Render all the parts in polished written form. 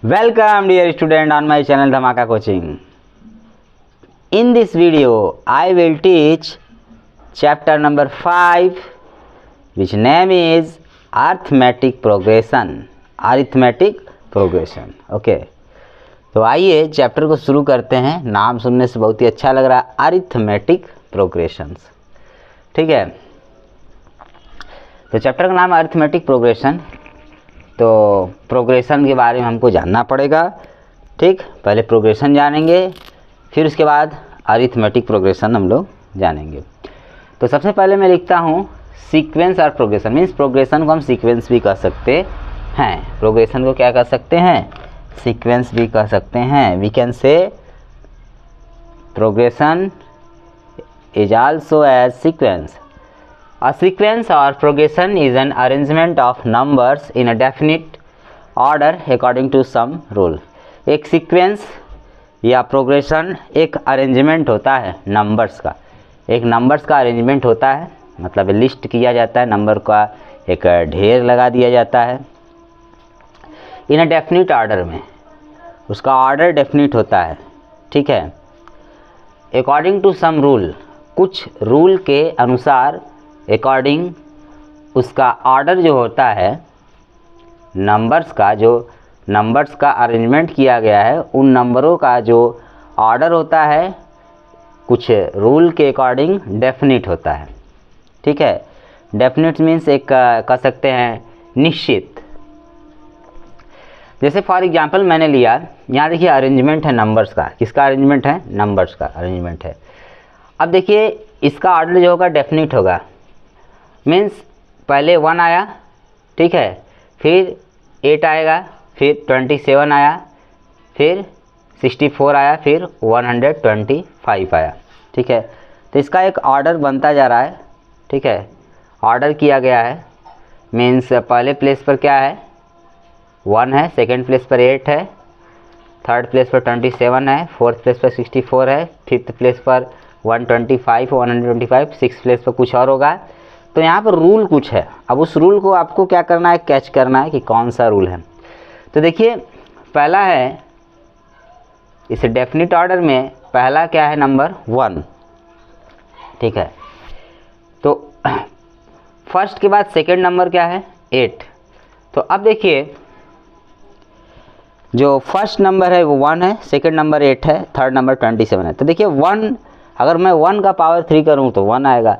Welcome dear student on my channel Dhamaka Coaching. In this video I will teach chapter number 5 which name is arithmetic progression. Okay. तो आइए chapter को शुरू करते हैं। नाम सुनने से बहुत ही अच्छा लग रहा है, अरिथमेटिक प्रोग्रेशंस। ठीक है, तो चैप्टर का नाम है अरिथमेटिक प्रोग्रेशन। तो प्रोग्रेशन के बारे में हमको जानना पड़ेगा। ठीक, पहले प्रोग्रेशन जानेंगे, फिर उसके बाद अरिथमेटिक प्रोग्रेशन हम लोग जानेंगे। तो सबसे पहले मैं लिखता हूँ सीक्वेंस और प्रोग्रेशन। मीन्स प्रोग्रेशन को हम सीक्वेंस भी कह सकते हैं। प्रोग्रेशन को क्या कह सकते हैं? सीक्वेंस भी कह सकते हैं। We can say progression is also as sequence. A sequence or progression is an arrangement of numbers in a definite order according to some rule. एक सीक्वेंस या प्रोग्रेशन एक अरेंजमेंट होता है नंबर्स का। एक नंबर्स का अरेंजमेंट होता है, मतलब लिस्ट किया जाता है, नंबर का एक ढेर लगा दिया जाता है इन अ डेफिनिट ऑर्डर में। उसका ऑर्डर डेफिनिट होता है। ठीक है, अकॉर्डिंग टू सम रूल, कुछ रूल के अनुसार अकॉर्डिंग उसका ऑर्डर जो होता है नंबर्स का, जो नंबर्स का अरेंजमेंट किया गया है, उन नंबरों का जो ऑर्डर होता है कुछ रूल के अकॉर्डिंग डेफिनिट होता है। ठीक है, डेफिनिट मीन्स एक कह सकते हैं निश्चित। जैसे फॉर एग्जांपल मैंने लिया, यहाँ देखिए अरेंजमेंट है नंबर्स का। किसका अरेंजमेंट है? नंबर्स का अरेंजमेंट है। अब देखिए इसका ऑर्डर जो होगा डेफिनिट होगा। मीन्स पहले 1 आया, ठीक है, फिर 8 आएगा, फिर 27 आया, फिर 64 आया, फिर 125 आया। ठीक है, तो इसका एक ऑर्डर बनता जा रहा है। ठीक है, ऑर्डर किया गया है। मीन्स पहले प्लेस पर क्या है? 1 है, सेकेंड प्लेस पर 8 है, थर्ड प्लेस पर 27 है, फोर्थ प्लेस पर 64 है, फिफ्थ प्लेस पर 125, सिक्स प्लेस पर कुछ और होगा। तो यहाँ पर रूल कुछ है। अब उस रूल को आपको क्या करना है? कैच करना है कि कौन सा रूल है। तो देखिए पहला है, इस डेफिनिट ऑर्डर में पहला क्या है? नंबर 1। ठीक है, तो फर्स्ट के बाद सेकंड नंबर क्या है? 8। तो अब देखिए जो फर्स्ट नंबर है वो 1 है, सेकंड नंबर 8 है, थर्ड नंबर 27 है। तो देखिए 1, अगर मैं 1 का पावर 3 करूँ तो 1 आएगा,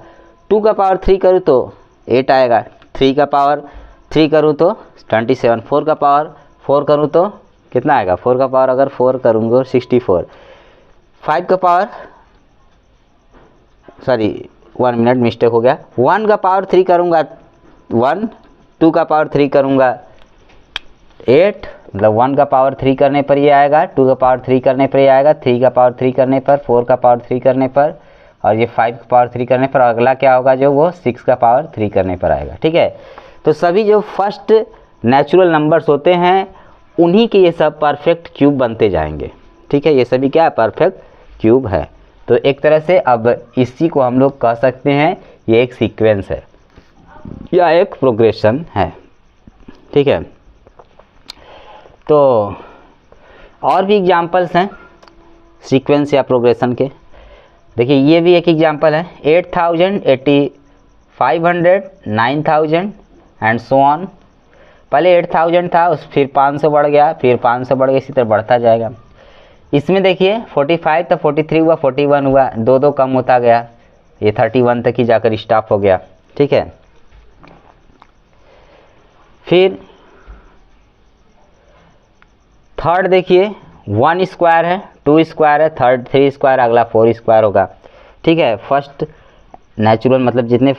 2 का पावर 3 करूँ तो 8 आएगा, 3 का पावर 3 करूँ तो 27, 4 का पावर 4 करूँ तो कितना आएगा? 4 का पावर अगर 4 करूँगा 64, 5 का पावर 1 मिनट मिस्टेक हो गया, 1 का पावर 3 करूँगा 1, 2 का पावर 3 करूँगा 8, मतलब 1 का पावर 3 करने पर ये आएगा, 2 का पावर 3 करने पर ये आएगा, 3 का पावर 3 करने पर, 4 का पावर 3 करने पर, और ये 5 का पावर 3 करने पर, अगला क्या होगा जो वो 6 का पावर 3 करने पर आएगा। ठीक है, तो सभी जो फर्स्ट नेचुरल नंबर्स होते हैं उन्हीं के ये सब परफेक्ट क्यूब बनते जाएंगे। ठीक है, ये सभी क्या है? परफेक्ट क्यूब है। तो एक तरह से अब इसी को हम लोग कह सकते हैं ये एक सीक्वेंस है या एक प्रोग्रेशन है। ठीक है, तो और भी एग्जाम्पल्स हैं सीक्वेंस या प्रोग्रेशन के। देखिए ये भी एक एग्जाम्पल है, 8000, 8500, 9000 एंड सो ऑन। पहले 8000 था, उस फिर 500 बढ़ गया, फिर 500 बढ़ गया, इसी तरह बढ़ता जाएगा। इसमें देखिए 45 था, 43 हुआ, 41 हुआ, 2 कम होता गया, ये 31 तक ही जाकर स्टॉप हो गया। ठीक है, फिर थर्ड देखिए 1 स्क्वायर है, 2 स्क्वायर है, थर्ड 3 स्क्वायर, अगला 4 स्क्वायर होगा। ठीक है, फर्स्ट नेचुरल मतलब जितने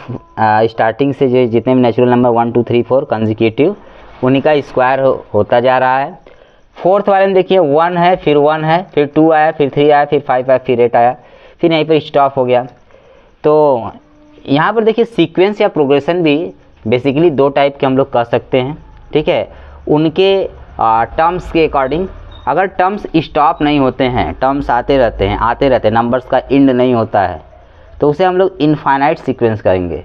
स्टार्टिंग से जो जितने भी नेचुरल नंबर 1 2 3 4 कंसेक्यूटिव, उन्हीं का स्क्वायर होता जा रहा है। फोर्थ वाले में देखिए 1 है, फिर 1 है, फिर 2 आया, फिर 3 आया, फिर 5 आया, फिर 8 आया, फिर यहीं पर स्टॉप हो गया। तो यहाँ पर देखिए सीक्वेंस या प्रोग्रेशन भी बेसिकली 2 टाइप के हम लोग कह सकते हैं। ठीक है, उनके टर्म्स के अकॉर्डिंग। अगर टर्म्स स्टॉप नहीं होते हैं, टर्म्स आते रहते हैं, नंबर्स का इंड नहीं होता है, तो उसे हम लोग इनफाइनाइट सीक्वेंस करेंगे।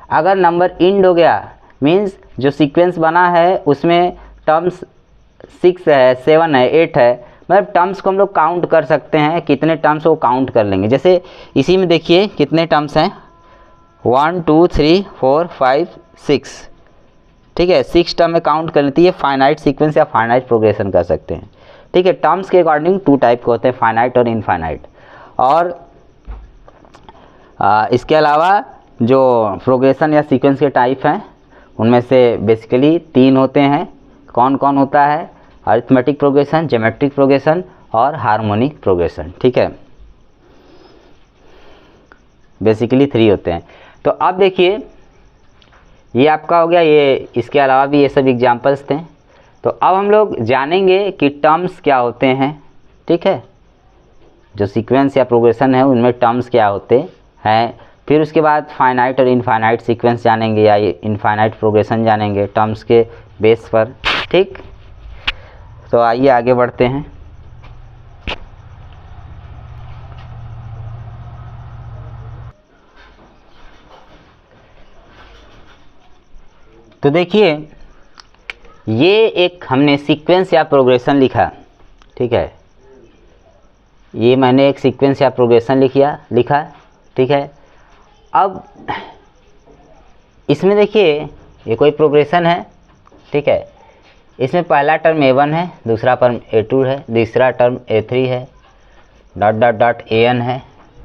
अगर नंबर इंड हो गया मीन्स जो सीक्वेंस बना है उसमें टर्म्स 6 है, 7 है, 8 है, मतलब टर्म्स को हम लोग काउंट कर सकते हैं, कितने टर्म्स वो काउंट कर लेंगे। जैसे इसी में देखिए कितने टर्म्स हैं, 1 2 3 4 5 6, ठीक है, 6 टर्म में काउंट कर लेती है। फाइनाइट सीक्वेंस या फाइनाइट प्रोग्रेशन कर सकते हैं, ठीक है। टर्म्स के अकॉर्डिंग 2 टाइप के होते हैं, फाइनाइट और इनफाइनाइट। और इसके अलावा जो प्रोग्रेशन या सीक्वेंस के टाइप हैं उनमें से बेसिकली 3 होते हैं। कौन कौन होता है? अरिथमेटिक प्रोग्रेशन, ज्योमेट्रिक प्रोग्रेशन और हार्मोनिक प्रोग्रेशन, ठीक है। बेसिकली 3 होते हैं। तो अब देखिए ये आपका हो गया, ये इसके अलावा भी ये सब एग्जाम्पल्स थे। तो अब हम लोग जानेंगे कि टर्म्स क्या होते हैं, ठीक है। जो सीक्वेंस या प्रोग्रेशन है उनमें टर्म्स क्या होते हैं, फिर उसके बाद फाइनाइट और इनफाइनाइट सीक्वेंस जानेंगे या इनफाइनाइट प्रोग्रेशन जानेंगे टर्म्स के बेस पर, ठीक। तो आइए आगे बढ़ते हैं। तो देखिए ये एक हमने सीक्वेंस या प्रोग्रेशन लिखा, ठीक है। ये मैंने एक सीक्वेंस या प्रोग्रेशन लिखा, ठीक है। अब इसमें देखिए ये कोई प्रोग्रेशन है, ठीक है। इसमें पहला टर्म A1 है, दूसरा टर्म A2 है, तीसरा टर्म A3 है, डॉट डॉट डॉट AN है,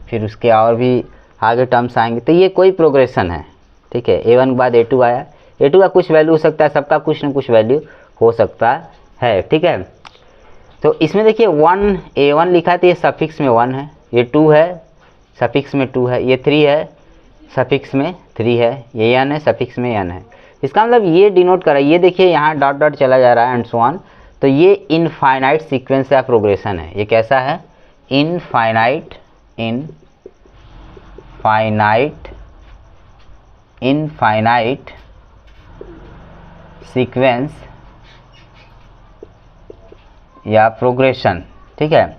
फिर उसके और भी आगे टर्म्स आएंगे। तो ये कोई प्रोग्रेशन है, ठीक है। A1 के बाद A2 आया, A2 का कुछ वैल्यू हो सकता है, सबका कुछ न कुछ वैल्यू हो सकता है, ठीक है। तो इसमें देखिए 1 A1 लिखा है तो ये सफिक्स में 1 है, ये 2 है सफिक्स में 2 है, ये 3 है सफिक्स में 3 है, ये n है सफिक्स में n है। इसका मतलब ये डिनोट कर रहा है, ये देखिए यहाँ डॉट डॉट चला जा रहा है एंड सो ऑन। तो ये इनफाइनाइट सीक्वेंस या प्रोग्रेशन है। ये कैसा है? इनफाइनाइट सीक्वेंस या प्रोग्रेशन, ठीक है।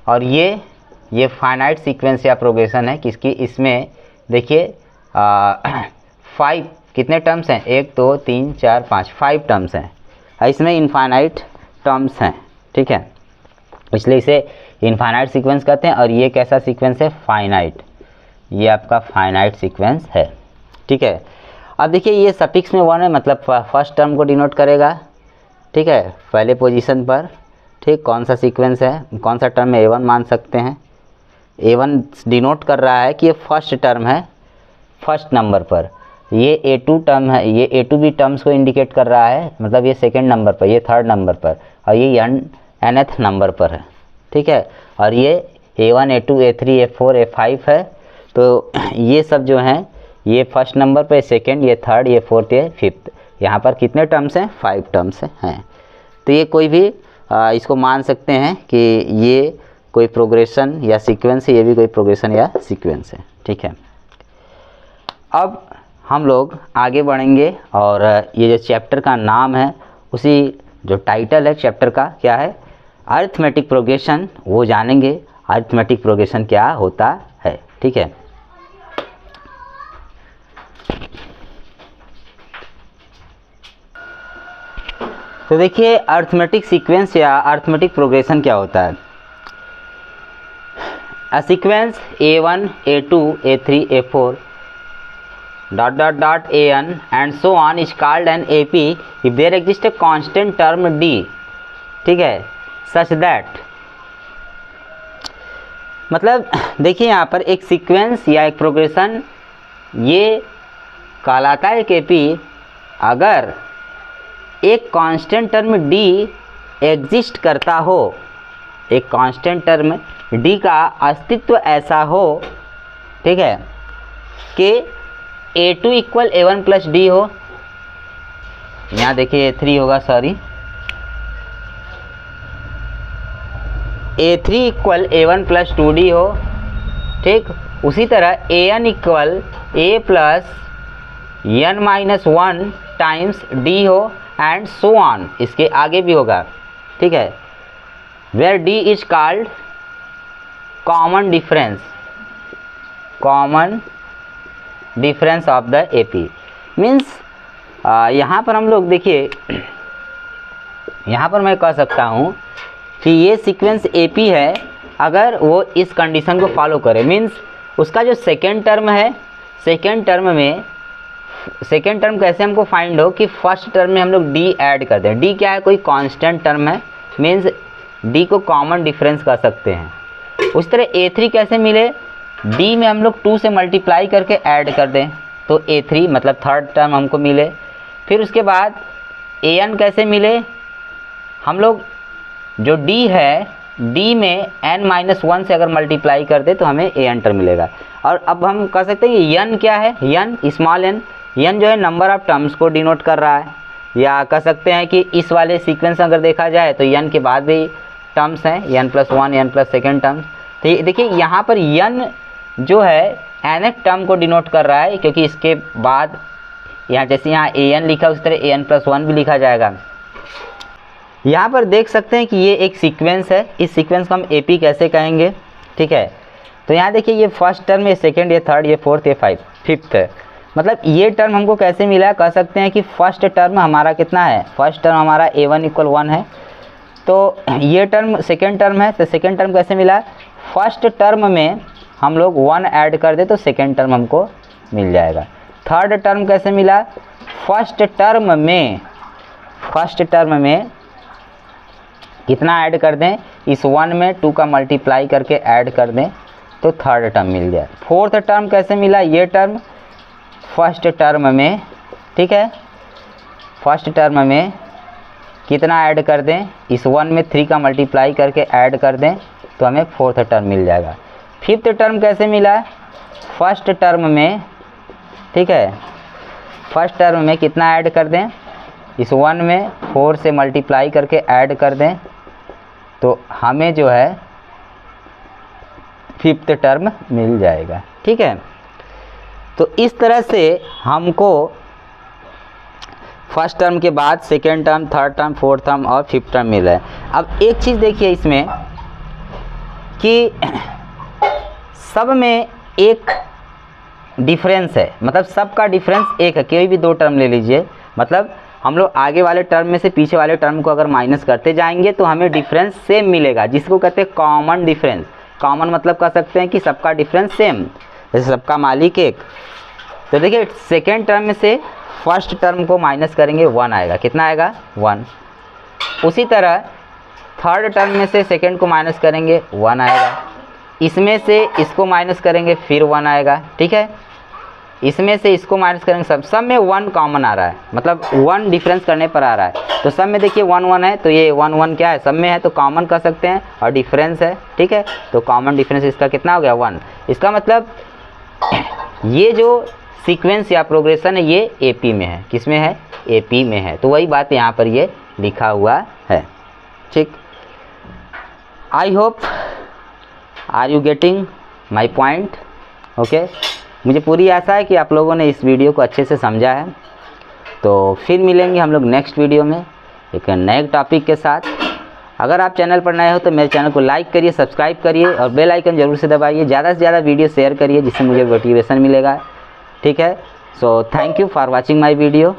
और ये फाइनाइट सीक्वेंस या प्रोग्रेशन है किसकी? इसमें देखिए 5 कितने टर्म्स हैं? 1 2 3 4 5 टर्म्स हैं। इसमें इनफाइनाइट टर्म्स हैं, ठीक है, इसलिए इसे इनफाइनाइट सीक्वेंस कहते हैं। और ये कैसा सीक्वेंस है? फाइनाइट। ये आपका फाइनाइट सीक्वेंस है, ठीक है। अब देखिए ये सफिक्स में 1 है, मतलब फर्स्ट टर्म को डिनोट करेगा, ठीक है, पहले पोजीशन पर, ठीक। कौन सा सीक्वेंस है, कौन सा टर्म है? A1 मान सकते हैं। A1 डिनोट कर रहा है कि ये फर्स्ट टर्म है फर्स्ट नंबर पर। ये A2 टर्म है, ये A2 भी टर्म्स को इंडिकेट कर रहा है, मतलब ये सेकंड नंबर पर, ये थर्ड नंबर पर, और ये nth नंबर पर है, ठीक है। और ये A1 A2 A3 A4 A5 है। तो ये सब जो हैं ये फर्स्ट नंबर पर, सेकंड, ये थर्ड, ये फोर्थ, ये फिफ्थ। यहाँ पर कितने टर्म्स हैं? 5 टर्म्स हैं। तो ये कोई भी इसको मान सकते हैं कि ये कोई प्रोग्रेशन या सीक्वेंस है, ये भी कोई प्रोग्रेशन या सीक्वेंस है, ठीक है। अब हम लोग आगे बढ़ेंगे और ये जो चैप्टर का नाम है, उसी जो टाइटल है चैप्टर का क्या है? अरिथमेटिक प्रोग्रेशन, वो जानेंगे अरिथमेटिक प्रोग्रेशन क्या होता है, ठीक है। तो देखिए अरिथमेटिक सीक्वेंस या अरिथमेटिक प्रोग्रेशन क्या होता है? A sequence A1 A2 A3 A4 dot dot dot AN and so on is called an AP if there exists a constant term D, ठीक है, such that, मतलब देखिए यहाँ पर एक सीक्वेंस या एक प्रोग्रेशन ये कहलाता है एक AP अगर एक कांस्टेंट टर्म D एग्जिस्ट करता हो, एक कांस्टेंट टर्म D का अस्तित्व ऐसा हो, ठीक है, कि A2 equal A1 plus D हो। यहाँ देखिए A3 होगा, sorry, A3 equal A1 plus 2D हो, ठीक। उसी तरह AN equal A plus N minus 1 times D हो एंड सो ऑन, इसके आगे भी होगा, ठीक है। Where D is called common difference of the AP। Means यहाँ पर हम लोग देखिए यहाँ पर मैं कह सकता हूँ कि ये सीक्वेंस AP है अगर वो इस कंडीशन को फॉलो करे। मीन्स उसका जो सेकेंड टर्म है, सेकेंड टर्म कैसे हमको फाइंड हो कि फर्स्ट टर्म में हम लोग D ऐड कर दें। D क्या है, कोई कांस्टेंट टर्म है, मीन्स D को कॉमन डिफरेंस कह सकते हैं। उस तरह A3 कैसे मिले, D में हम लोग 2 से मल्टीप्लाई करके ऐड कर दें तो A3 मतलब थर्ड टर्म हमको मिले। फिर उसके बाद AN कैसे मिले, हम लोग जो D है D में n-1 से अगर मल्टीप्लाई कर दे तो हमें AN टर्म मिलेगा। और अब हम कह सकते हैं कि n क्या है, n स्मॉल n जो है नंबर ऑफ टर्म्स को डिनोट कर रहा है, या कह सकते हैं कि इस वाले सीक्वेंस अगर देखा जाए तो n के बाद भी टर्म्स हैं, n+1 n+ सेकेंड टर्म्स। तो ये देखिए यहाँ पर n जो है nth टर्म को डिनोट कर रहा है, क्योंकि इसके बाद यहाँ जैसे यहाँ AN लिखा उस तरह AN+1 भी लिखा जाएगा। यहाँ पर देख सकते हैं कि ये एक सीक्वेंस है, इस सीक्वेंस को हम AP कैसे कहेंगे, ठीक है। तो यहाँ देखिए ये फर्स्ट टर्म, ये सेकेंड, ये थर्ड, ये फोर्थ, ये फिफ्थ है। मतलब ये टर्म हमको कैसे मिला, कह सकते हैं कि फर्स्ट टर्म हमारा कितना है, फर्स्ट टर्म हमारा A1 = 1 है। तो ये टर्म सेकेंड टर्म है, तो सेकेंड टर्म कैसे मिला, फर्स्ट टर्म में हम लोग 1 ऐड कर दे तो सेकेंड टर्म हमको मिल जाएगा। थर्ड टर्म कैसे मिला, फर्स्ट टर्म में कितना ऐड कर दें, इस 1 में 2 का मल्टीप्लाई करके ऐड कर दें तो थर्ड टर्म मिल जाए। फोर्थ टर्म कैसे मिला, ये टर्म फर्स्ट टर्म में, ठीक है, फर्स्ट टर्म में कितना ऐड कर दें, इस 1 में 3 का मल्टीप्लाई करके ऐड कर दें तो हमें फोर्थ टर्म मिल जाएगा। फिफ्थ टर्म कैसे मिला, फर्स्ट टर्म में, ठीक है, फर्स्ट टर्म में कितना ऐड कर दें, इस 1 में 4 से मल्टीप्लाई करके ऐड कर दें तो हमें जो है फिफ्थ टर्म मिल जाएगा, ठीक है। तो इस तरह से हमको फर्स्ट टर्म के बाद second term, third term, fourth term और फिफ्थ टर्म मिल रहा है। अब एक चीज़ देखिए इसमें कि सब में एक डिफरेंस है, मतलब सबका डिफरेंस एक है। कोई भी 2 टर्म ले लीजिए, मतलब हम लोग आगे वाले टर्म में से पीछे वाले टर्म को अगर माइनस करते जाएंगे तो हमें डिफरेंस सेम मिलेगा, जिसको कहते हैं कॉमन डिफरेंस। कॉमन मतलब कह सकते हैं कि सबका डिफरेंस सेम, जैसे सबका मालिक एक। तो देखिए सेकेंड टर्म में से फर्स्ट टर्म को माइनस करेंगे 1 आएगा, कितना आएगा 1। उसी तरह थर्ड टर्म में से सेकेंड को माइनस करेंगे 1 आएगा, इसमें से इसको माइनस करेंगे फिर 1 आएगा, ठीक है। इसमें से इसको माइनस करेंगे, सब में 1 कॉमन आ रहा है, मतलब 1 डिफरेंस करने पर आ रहा है। तो सब में देखिए 1 1 है, तो ये 1 1 क्या है, सब में है तो कॉमन कर सकते हैं, और डिफरेंस है, ठीक है। तो कॉमन डिफरेंस इसका कितना हो गया 1। इसका मतलब ये जो सीक्वेंस या प्रोग्रेशन है ये AP में है, किस में है, AP में है। तो वही बात यहाँ पर ये लिखा हुआ है, ठीक। I hope are you getting my point, okay. मुझे पूरी आशा है कि आप लोगों ने इस वीडियो को अच्छे से समझा है। तो फिर मिलेंगे हम लोग नेक्स्ट वीडियो में एक नए टॉपिक के साथ। अगर आप चैनल पर नए हो तो मेरे चैनल को लाइक करिए, सब्सक्राइब करिए और बेल आइकन ज़रूर से दबाइए। ज़्यादा से ज़्यादा वीडियो शेयर करिए, जिससे मुझे मोटिवेशन मिलेगा, ठीक है। So thank you for watching my video.